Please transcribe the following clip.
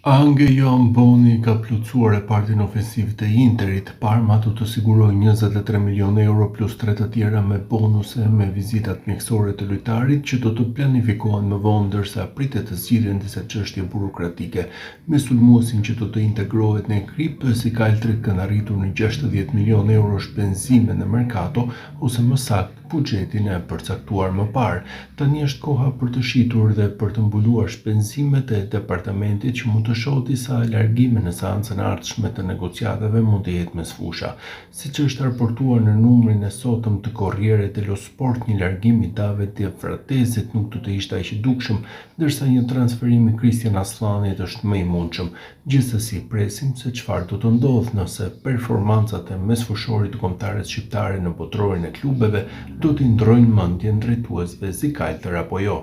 Ange Joan Boni ka plotësuar repartin ofensiv të Interit. Parma do të sigurojë 23 milionë euro plus 3 të tjera me bonuse me vizitat mjekësore të lojtarit që do të planifikohen më vonë, ndërsa pritet të zgjidhen disa çështje burokratike me sulmuesin që do të integrohet në ekip. Si kaltrit kanë arritur në 60 milionë euro shpenzime në merkato, ose më saktë buxhetin e përcaktuar më parë. Tani është koha për të shitur dhe për të mbuluar shpenzimet e departamentit që mund të shohë disa largime në seancën e ardhshme të negociatave mund të jetë mes fusha. Siç është raportuar në numrin e sotëm të Corriere dello Sport, një largim i David De Fratesit nuk do të ishte aq i dukshëm, ndërsa një transferim i Christian Aslanit është më i mundshëm. Gjithsesi, presim se çfarë do të ndodhë nëse performancat e mesfushorit të kombëtares shqiptare në botrorin e klubeve do t'i ndrojnë mendjen drejtuesve si kaltër apo jo.